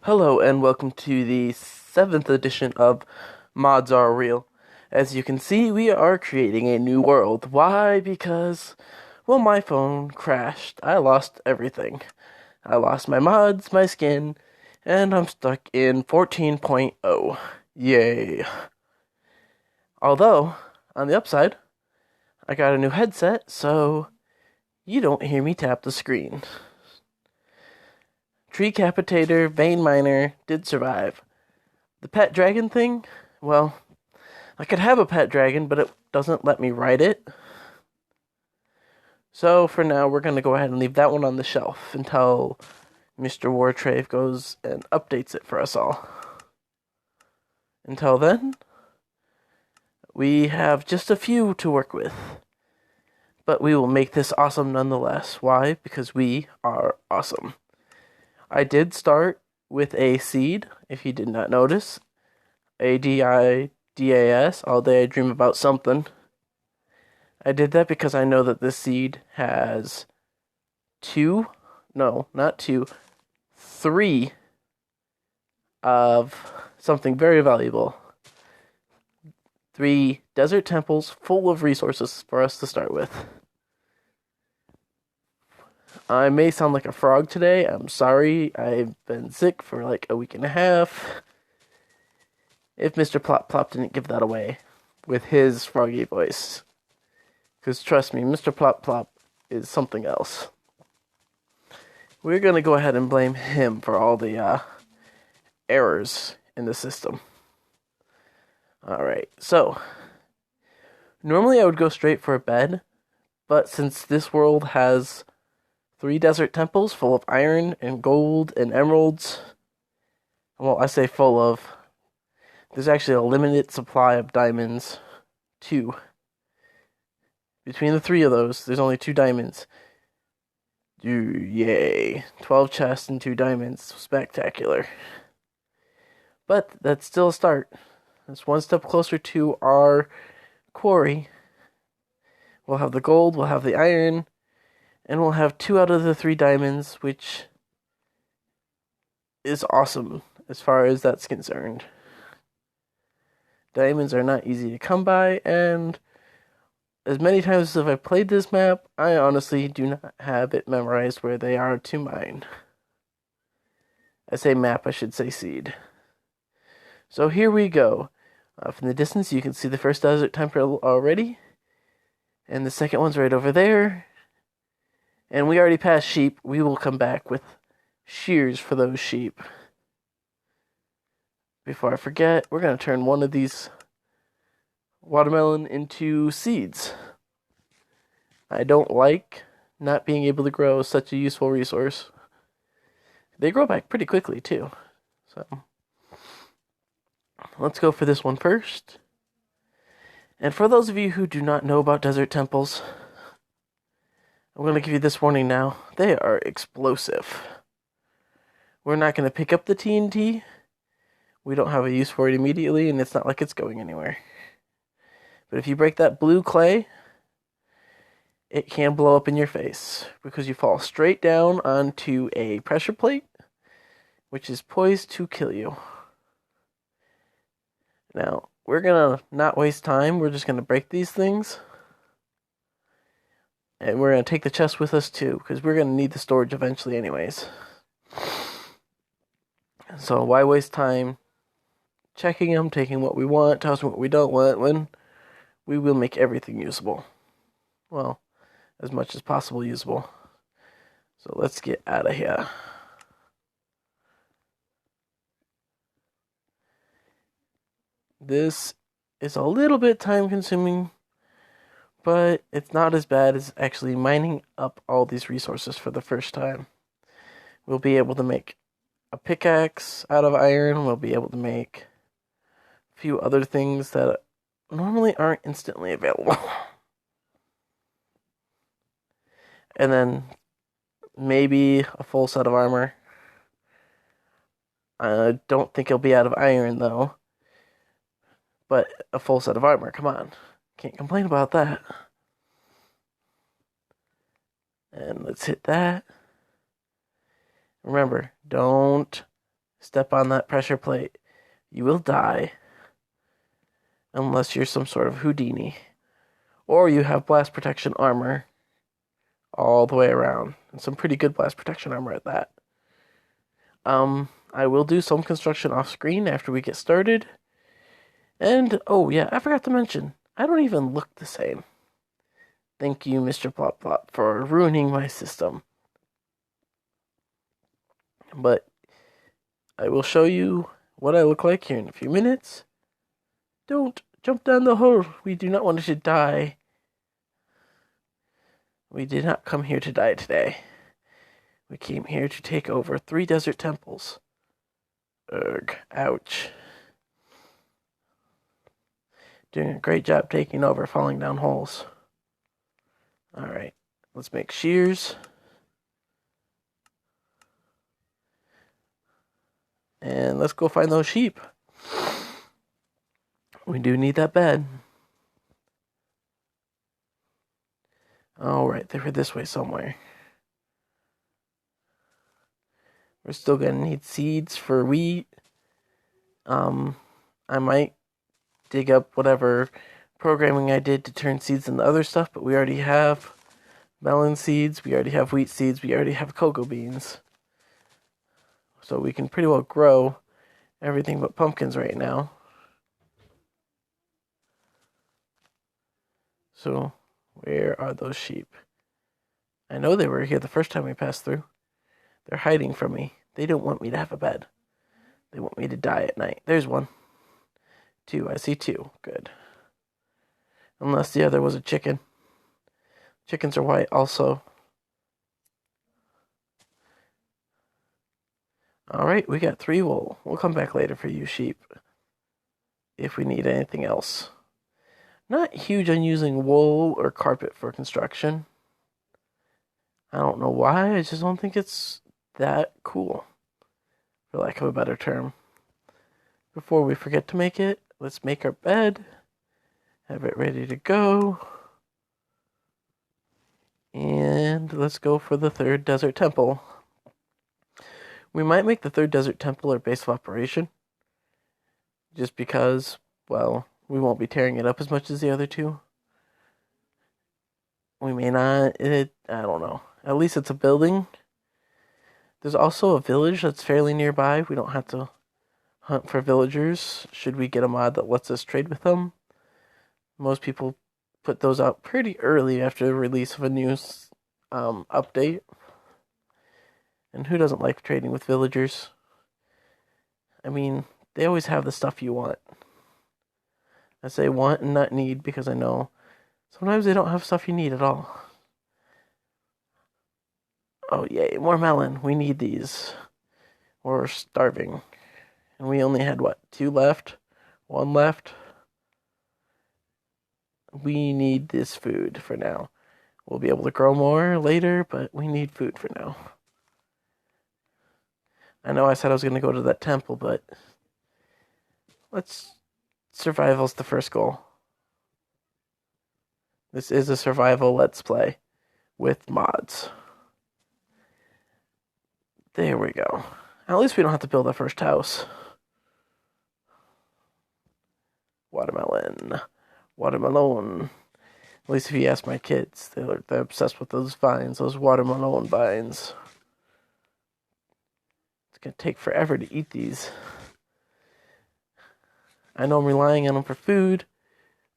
Hello and welcome to the 7th edition of Mods Are Real. As you can see, we are creating a new world. Why? Because, well, my phone crashed. I lost everything. I lost my mods, my skin, and I'm stuck in 14.0. Yay. Although, on the upside, I got a new headset, so you don't hear me tap the screen. Tree Capitator, Vein Miner did survive. The pet dragon thing, well, I could have a pet dragon, but it doesn't let me ride it. So for now, we're going to go ahead and leave that one on the shelf until Mr. Wartrave goes and updates it for us all. Until then, we have just a few to work with. But we will make this awesome nonetheless. Why? Because we are awesome. I did start with a seed, if you did not notice. ADIDAS, all day I dream about something. I did that because I know that this seed has three of something very valuable. 3 desert temples full of resources for us to start with. I may sound like a frog today. I'm sorry. I've been sick for like a week and a half. If Mr. Plop Plop didn't give that away with his froggy voice. Because trust me, Mr. Plop Plop is something else. We're going to go ahead and blame him for all the errors in the system. Alright, so normally I would go straight for a bed, but since this world has 3 desert temples full of iron and gold and emeralds. Well, I say full of. There's actually a limited supply of diamonds. 2. Between the 3 of those, there's only 2 diamonds. Yay. 12 chests and 2 diamonds. Spectacular. But that's still a start. It's one step closer to our quarry. We'll have the gold, we'll have the iron, and we'll have 2 out of the 3 diamonds, which is awesome as far as that's concerned. Diamonds are not easy to come by, and as many times as I've played this map, I honestly do not have it memorized where they are to mine. I say map, I should say seed. So here we go. From the distance, you can see the first desert temple already, and the second one's right over there. And we already passed sheep. We will come back with shears for those sheep. Before I forget, we're going to turn one of these watermelon into seeds. I don't like not being able to grow such a useful resource. They grow back pretty quickly, too. So, let's go for this one first. And for those of you who do not know about desert temples, I'm going to give you this warning now. They are explosive. We're not going to pick up the TNT. We don't have a use for it immediately, and it's not like it's going anywhere. But if you break that blue clay, it can blow up in your face because you fall straight down onto a pressure plate, which is poised to kill you. Now, we're going to not waste time. We're just going to break these things. And we're going to take the chest with us too, because we're going to need the storage eventually anyways. So why waste time checking them, taking what we want, tossing what we don't want, when we will make everything usable. Well, as much as possible usable. So let's get out of here. This is a little bit time consuming, but it's not as bad as actually mining up all these resources for the first time. We'll be able to make a pickaxe out of iron. We'll be able to make a few other things that normally aren't instantly available. And then maybe a full set of armor. I don't think it'll be out of iron, though. But a full set of armor, come on. Can't complain about that. And let's hit that. Remember, don't step on that pressure plate, you will die. Unless you're some sort of Houdini. Or you have blast protection armor all the way around. And some pretty good blast protection armor at that. I will do some construction off screen after we get started. And, oh yeah, I forgot to mention, I don't even look the same. Thank you, Mr. Plop Plop, for ruining my system. But I will show you what I look like here in a few minutes. Don't jump down the hole. We do not want it to die. We did not come here to die today. We came here to take over 3 desert temples. Ugh, ouch. Doing a great job taking over, falling down holes. Alright, let's make shears. And let's go find those sheep. We do need that bed. Alright, they were this way somewhere. We're still gonna need seeds for wheat. I might dig up whatever programming I did to turn seeds into other stuff, but we already have melon seeds, we already have wheat seeds, we already have cocoa beans. So we can pretty well grow everything but pumpkins right now. So, where are those sheep? I know they were here the first time we passed through. They're hiding from me. They don't want me to have a bed. They want me to die at night. There's one. 2. I see 2. Good. Unless the other was a chicken. Chickens are white also. Alright, we got 3 wool. We'll come back later for you sheep. If we need anything else. Not huge on using wool or carpet for construction. I don't know why, I just don't think it's that cool, for lack of a better term. Before we forget to make it, let's make our bed, have it ready to go, and let's go for the 3rd desert temple. We might make the 3rd desert temple our base of operation, just because, well, we won't be tearing it up as much as the other 2. We may not, I don't know. At least it's a building. There's also a village that's fairly nearby. We don't have to hunt for villagers, should we get a mod that lets us trade with them. Most people put those out pretty early after the release of a new update. And who doesn't like trading with villagers? I mean, they always have the stuff you want. I say want and not need because I know sometimes they don't have stuff you need at all. Oh yay, more melon. We need these. We're starving. And we only had, 2 left? 1 left? We need this food for now. We'll be able to grow more later, but we need food for now. I know I said I was going to go to that temple, but survival's the first goal. This is a survival let's play with mods. There we go. At least we don't have to build our first house. Watermelon. Watermelon. At least if you ask my kids, they're obsessed with those vines, those watermelon vines. It's going to take forever to eat these. I know I'm relying on them for food,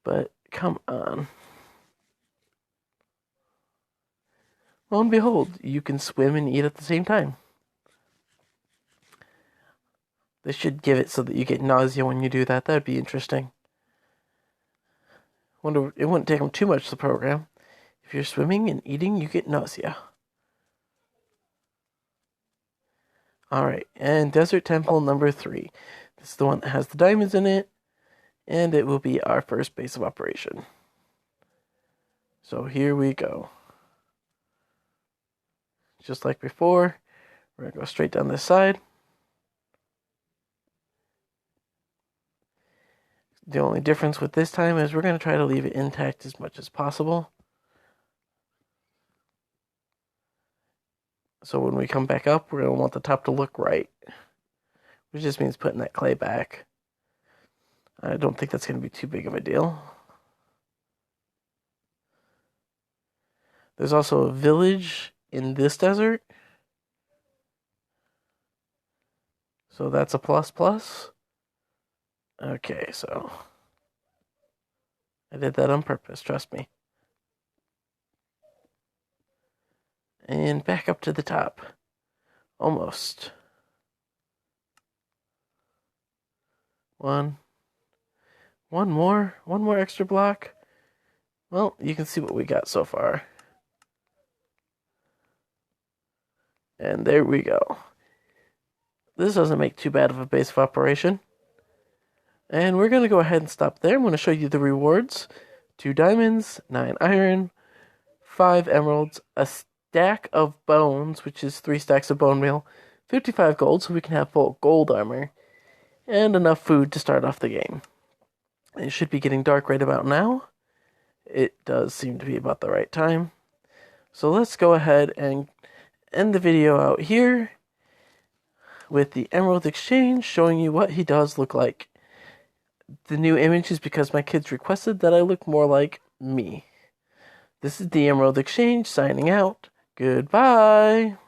but come on. Lo and behold, you can swim and eat at the same time. They should give it so that you get nausea when you do that. That'd be interesting. Wonder it wouldn't take them too much to program. If you're swimming and eating, you get nausea. Alright, and Desert Temple number 3. This is the one that has the diamonds in it, and it will be our first base of operation. So here we go. Just like before, we're going to go straight down this side. The only difference with this time is we're going to try to leave it intact as much as possible. So when we come back up, we're going to want the top to look right. which just means putting that clay back. I don't think that's going to be too big of a deal. There's also a village in this desert. So that's a plus plus. Okay, so I did that on purpose, trust me. And back up to the top. Almost. One more extra block. Well, you can see what we got so far. And there we go. This doesn't make too bad of a base of operation. And we're going to go ahead and stop there. I'm going to show you the rewards. 2 diamonds, 9 iron, 5 emeralds, a stack of bones, which is 3 stacks of bone meal, 55 gold, so we can have full gold armor, and enough food to start off the game. It should be getting dark right about now. It does seem to be about the right time. So let's go ahead and end the video out here with the Emerald Exchange, showing you what he does look like. The new image is because my kids requested that I look more like me. This is the Emerald Exchange signing out. Goodbye.